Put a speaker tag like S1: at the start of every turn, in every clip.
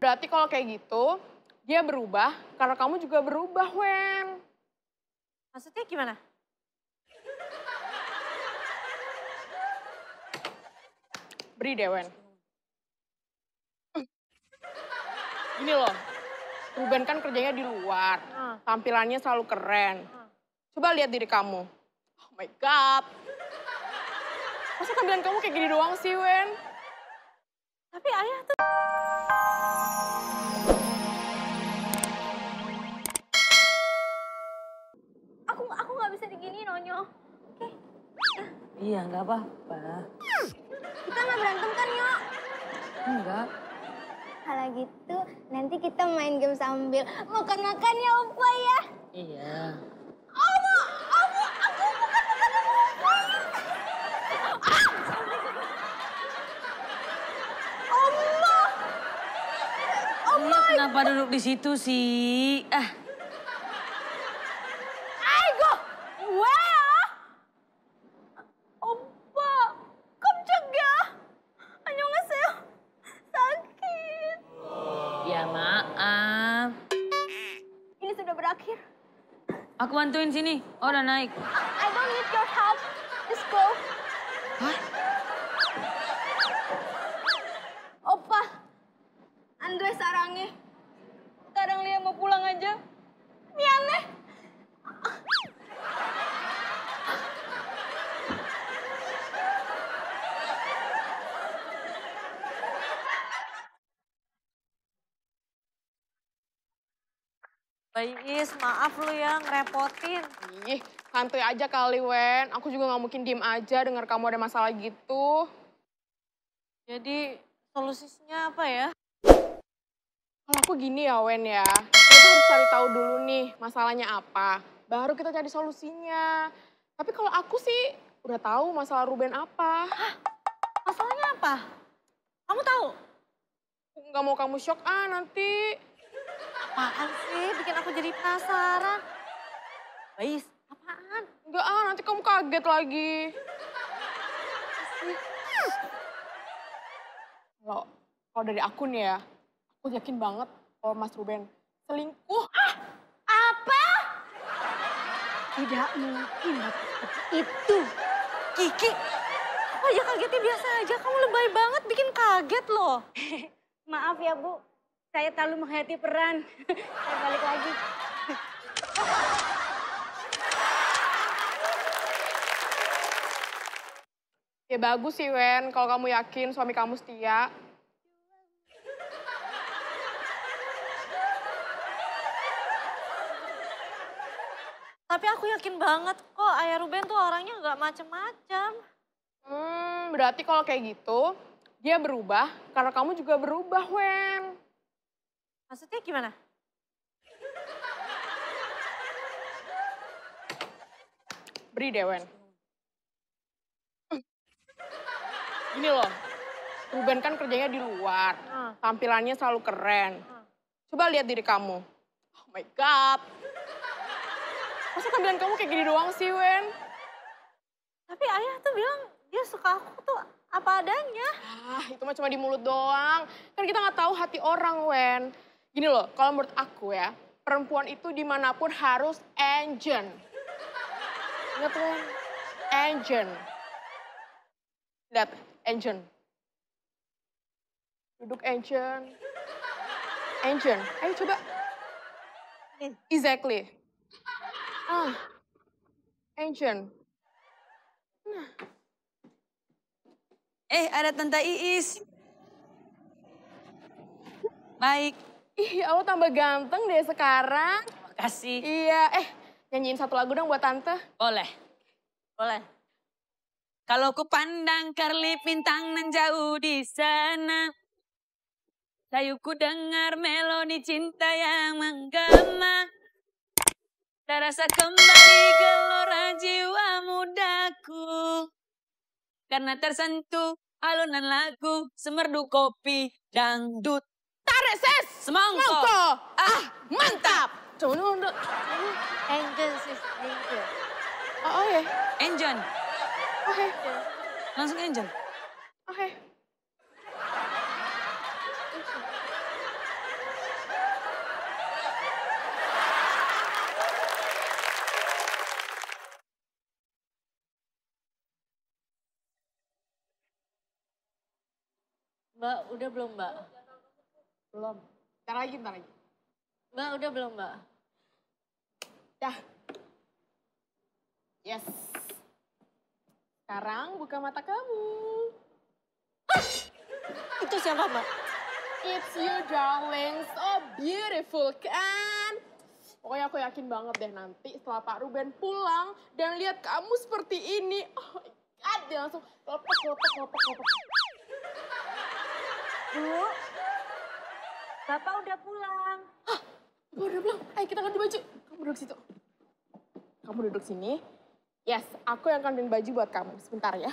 S1: berarti kalau kayak gitu, dia berubah karena kamu juga berubah, Wen.
S2: Maksudnya gimana?
S1: Beri deh, Wen. Gini loh, Ruben kan kerjanya di luar, tampilannya selalu keren. Coba lihat diri kamu. Oh my God. Masa tampilan kamu kayak gini doang sih, Wen?
S2: Tapi ayah tuh... Aku nggak bisa diginiin, Onyo. Oke?
S3: Iya, nggak apa-apa.
S2: Kita nggak berantem kan, Nyo?
S3: Enggak.
S4: Kalau gitu, nanti kita main game sambil makan-makan ya, Opa ya.
S3: Iya. Iya, kenapa duduk di situ sih?
S2: Aigo! Wea! Opa! 깜짝이야! 안녕하세요. sakit.
S3: Ya maaf.
S2: Ini sudah berakhir.
S3: Aku bantuin sini. Oh, udah naik.
S2: I don't need your help. Just go.
S3: Hah?
S2: Opa, Andre sarangi. Sekarang Lia mau pulang aja. Miane. Is, maaf lu ya ngerepotin.
S1: Ih, santuy aja kali, Wen. Aku juga nggak mungkin diem aja dengar kamu ada masalah gitu.
S2: Jadi solusinya apa ya?
S1: Kalau aku gini ya, Wen ya. Kita harus cari tahu dulu nih masalahnya apa. Baru kita cari solusinya. Tapi kalau aku sih udah tahu masalah Ruben apa.
S2: Masalahnya apa? Kamu tahu?
S1: Nggak mau kamu shock nanti.
S2: Apaan sih? Bikin aku jadi penasaran. Bais, apaan?
S1: Enggak nanti kamu kaget lagi. Kalau dari aku nih ya, aku yakin banget kalau Mas Ruben selingkuh.
S2: Apa?
S4: Tidak mungkin seperti itu.
S2: Kiki? Oh ya kagetnya biasa aja. Kamu lebay banget bikin kaget loh.
S4: Maaf ya, Bu. Saya terlalu menghayati peran. Saya balik lagi.
S1: Ya bagus sih, Wen, kalau kamu yakin suami kamu setia.
S2: Tapi aku yakin banget kok Ayah Ruben tuh orangnya nggak macem-macem.
S1: Berarti kalau kayak gitu, dia berubah karena kamu juga berubah, Wen.
S2: Maksudnya gimana?
S1: Beri deh, Wen. Gini loh, Ruben kan kerjanya di luar, tampilannya selalu keren. Coba lihat diri kamu. Oh my God. Masa tampilan kamu kayak gini doang sih, Wen?
S2: Tapi Ayah tuh bilang dia suka aku tuh apa adanya.
S1: Itu mah cuma di mulut doang. Kan kita nggak tahu hati orang, Wen. Gini loh, kalau menurut aku ya, perempuan itu dimanapun harus enjen. Ingat, Wen? Enjen. Lihat, enjen. Duduk enjen. Enjen. Ayo coba. Exactly. Enjen.
S3: Ada Tante Iis. Baik.
S1: Ih, Allah tambah ganteng deh sekarang.
S3: Makasih.
S1: Iya, nyanyiin satu lagu dong buat Tante.
S3: Boleh.
S2: Boleh.
S3: Kalau ku pandang kerlip bintang nan jauh di sana, sayuku dengar melodi cinta yang menggema. Terasa kembali gelora jiwa mudaku, karena tersentuh alunan lagu semerdu kopi dangdut.
S1: Tarik ses!
S3: Semangko.
S1: Mantap!
S2: Angel sis, angel.
S1: Oh ya,
S3: Enjon.
S1: oke.
S3: Langsung Enjon.
S1: Oke.
S2: Mbak, udah belum Mbak?
S1: Belum. Ntar lagi.
S2: Mbak, udah belum Mbak?
S1: Dah. Yes. Sekarang buka mata kamu.
S2: Itu siapa Mbak?
S1: It's you darling, so beautiful kan? Pokoknya aku yakin banget deh nanti setelah Pak Ruben pulang dan lihat kamu seperti ini. Oh my God, dia langsung lepek.
S2: Bu, Bapak udah pulang.
S1: Hah, Bapak udah pulang? Ayo kita ganti baju. Kamu duduk situ. Kamu duduk sini. Yes, aku yang gantiin baju buat kamu. Sebentar ya.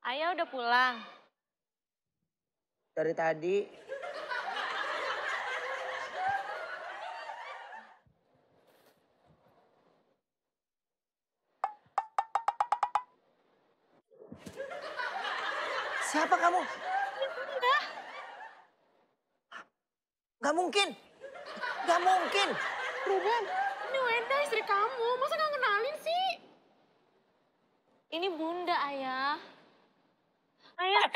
S2: Ayah udah pulang.
S5: Dari tadi. Siapa kamu? Gak mungkin. Gak mungkin.
S1: Ruben, ini Wenda istri kamu. Masa gak kenalin sih?
S2: Ini Bunda, Ayah. Ayah.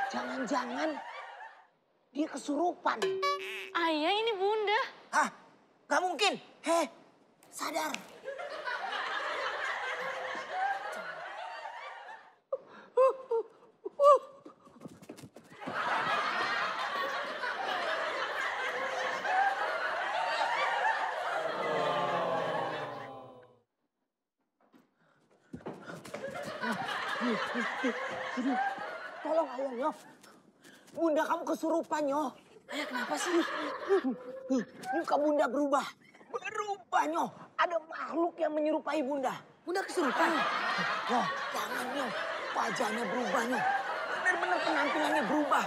S5: Jangan-jangan dia kesurupan.
S2: Ayah, ini Bunda.
S5: Hah? Gak mungkin. Heh, sadar. Tolong ayah, Nyo. Bunda kamu kesurupan, Nyo. Ayah kenapa sih? Muka Bunda berubah. Berubah, Nyo. Ada makhluk yang menyerupai Bunda. Bunda kesurupan. Nyo, jangan, Nyo. Wajahnya berubah, Nyo. Benar-benar penampilannya berubah.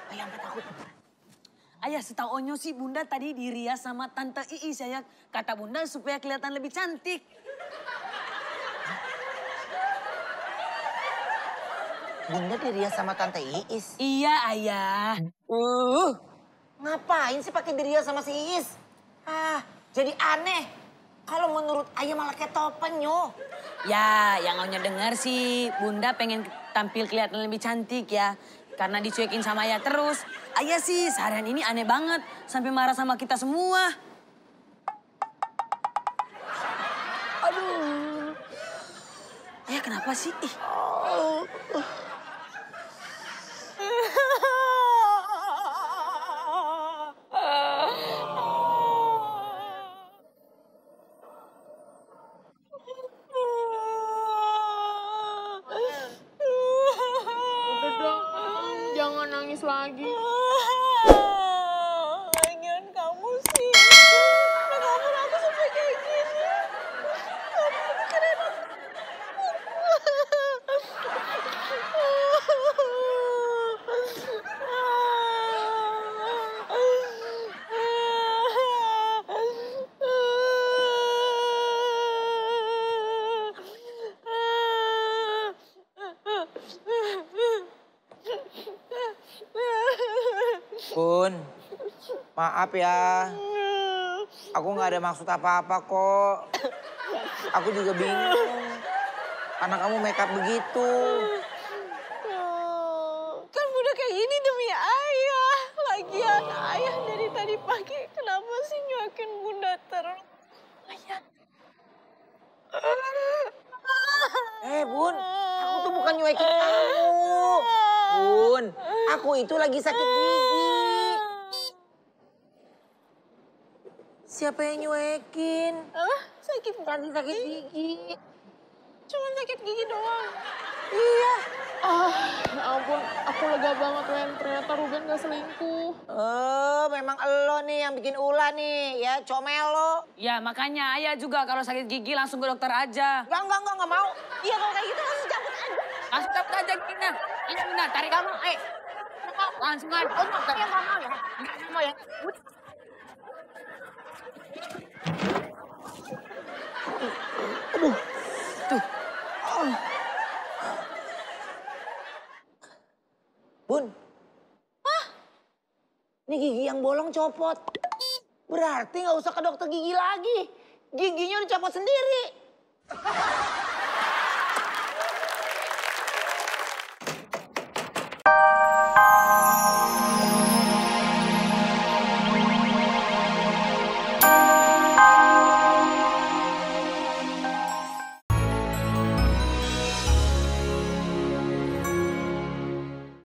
S5: Ayah sampai takut.
S3: Ayah setahu Onyo sih Bunda tadi dirias sama Tante Iis ya. Kata Bunda supaya kelihatan lebih cantik.
S5: Bunda dirias sama Tante Iis?
S3: Iya Ayah.
S5: Ngapain sih pakai dirias sama si Iis? Jadi aneh. Kalau menurut ayah malah kayak topeng, Nyo.
S3: Ya yang Onyo dengar sih Bunda pengen tampil kelihatan lebih cantik ya. Karena dicuekin sama Ayah terus. Ayah sih seharian ini aneh banget. Sampai marah sama kita semua.
S5: Aduh.
S3: Ayah kenapa sih? Ih.
S1: Udah dong, jangan nangis lagi.
S2: Lagian kamu sih. Kenapa aku sampai kayak gini? Kamu mikirin
S5: Bun, maaf ya. Aku nggak ada maksud apa-apa kok. Aku juga bingung. Anak kamu makeup begitu.
S2: Kan Bunda kayak gini demi ayah. Lagian ayah dari tadi pagi kenapa sih nyuakin Bunda terus? Ayah.
S5: Bun, aku tuh bukan nyuekin kamu. Bun, aku itu lagi sakit gigi. Siapa yang nyuekin?
S2: Sakit
S5: Lagi sakit gigi.
S2: Cuman sakit gigi doang.
S5: Iya.
S1: Ya ampun, aku lega banget, Wen. Ternyata Ruben gak selingkuh.
S5: Memang elo nih yang bikin ulah nih, ya comelo.
S3: Ya makanya Ayah juga kalau sakit gigi langsung ke dokter aja.
S5: Enggak mau.
S2: Iya kalau kayak gitu langsung cabut aja.
S3: Langsung cabut aja Gina. Ini Gina, tarik kamu. Langsung aja.
S5: Nggak mau ya. Nih gigi yang bolong copot. Berarti nggak usah ke dokter gigi lagi. Giginya udah copot sendiri.